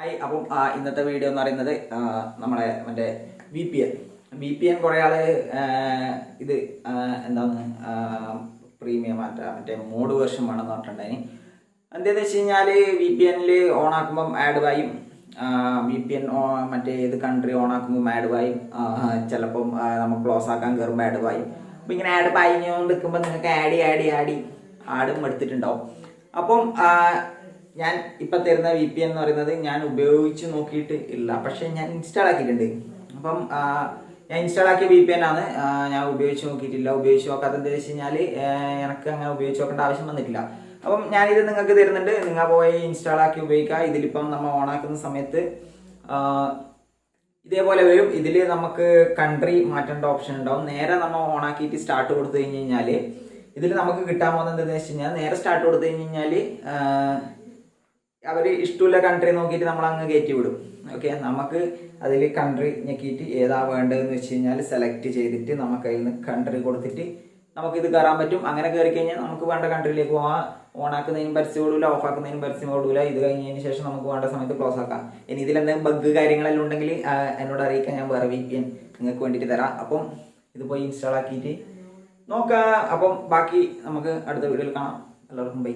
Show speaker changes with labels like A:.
A: Hi. അപ്പം ഇന്നത്തെ video എന്ന് പറയുന്നത് നമ്മളെ മറ്റേ VPN കുറേ ആള് ഇത് എന്താണ് പ്രീമിയം മറ്റേ മോഡ് വേർഷൻ വേണമെന്ന് പറഞ്ഞിട്ടുണ്ടായിന്. എന്താണെന്ന് വെച്ച് കഴിഞ്ഞാൽ VPN ഓൺ ആക്കുമ്പം ആഡ് പായും, VPN മറ്റേ ഏത് കൺട്രി ഓൺ ആക്കുമ്പോൾ ആഡ് പായും, ചിലപ്പം നമ്മൾ ക്ലോസ് ആക്കാൻ കയറുമ്പോൾ ആഡ് പായും. അപ്പം ഇങ്ങനെ ആഡ് പായിഞ്ഞുകൊണ്ട് നിൽക്കുമ്പോൾ നിങ്ങൾക്ക് ആടും എടുത്തിട്ടുണ്ടാവും. അപ്പം ഞാൻ ഇപ്പം തരുന്ന VPN എന്ന് പറയുന്നത് ഞാൻ ഉപയോഗിച്ച് നോക്കിയിട്ട് ഇല്ല, പക്ഷെ ഞാൻ ഇൻസ്റ്റാൾ ആക്കിയിട്ടുണ്ട്. അപ്പം ഞാൻ ഇൻസ്റ്റാൾ ആക്കിയ VPN ആണ്. ഞാൻ ഉപയോഗിച്ച് നോക്കിയിട്ടില്ല. ഉപയോഗിച്ച് നോക്കാത്ത എന്താ വെച്ച് കഴിഞ്ഞാൽ എനിക്ക് അങ്ങനെ ഉപയോഗിച്ച് നോക്കേണ്ട ആവശ്യം വന്നിട്ടില്ല. അപ്പം ഞാനിത് നിങ്ങൾക്ക് തരുന്നുണ്ട്, നിങ്ങൾ പോയി ഇൻസ്റ്റാൾ ആക്കി ഉപയോഗിക്കുക. ഇതിലിപ്പം നമ്മൾ ഓണാക്കുന്ന സമയത്ത് ഇതേപോലെ വരും. ഇതിൽ നമുക്ക് കൺട്രി മാറ്റേണ്ട ഓപ്ഷൻ ഉണ്ടാവും. നേരെ നമ്മൾ ഓണാക്കിയിട്ട് സ്റ്റാർട്ട് കൊടുത്തു കഴിഞ്ഞ് കഴിഞ്ഞാൽ ഇതിൽ നമുക്ക് കിട്ടാൻ പോകുന്നത് എന്താണെന്ന് വെച്ച് കഴിഞ്ഞാൽ, നേരെ സ്റ്റാർട്ട് കൊടുത്തു കഴിഞ്ഞ് കഴിഞ്ഞാൽ അവർ ഇഷ്ടമുള്ള കൺട്രി നോക്കിയിട്ട് നമ്മൾ അങ്ങ് കയറ്റി വിടും. ഓക്കെ, നമുക്ക് അതിൽ കൺട്രി ഞെക്കിയിട്ട് ഏതാ വേണ്ടതെന്ന് വെച്ച് കഴിഞ്ഞാൽ സെലക്ട് ചെയ്തിട്ട് നമുക്ക് അതിൽ നിന്ന് കൺട്രി കൊടുത്തിട്ട് നമുക്കിത് കയറാൻ പറ്റും. അങ്ങനെ കയറി കഴിഞ്ഞാൽ നമുക്ക് വേണ്ട കൺട്രിയിലേക്ക് പോകാം. ഓണാക്കുന്നതിനും പരസ്യം ഓടൂല, ഓഫ് ആക്കുന്നതിനും പരസ്യം ഓടൂല. ഇത് കഴിഞ്ഞതിന് ശേഷം നമുക്ക് വേണ്ട സമയത്ത് ക്ലോസ് ആക്കാം. ഇനി ഇതിലെന്തെങ്കിലും ബഗ് കാര്യങ്ങളെല്ലാം ഉണ്ടെങ്കിൽ എന്നോട് അറിയിക്കാൻ ഞാൻ വേറെ VPN നിങ്ങൾക്ക് വേണ്ടിയിട്ട് തരാം. അപ്പം ഇത് പോയി ഇൻസ്റ്റാൾ ആക്കിയിട്ട് നോക്കാം. അപ്പം ബാക്കി നമുക്ക് അടുത്ത വീഡിയോയിൽ കാണാം. എല്ലാവർക്കും ബൈ.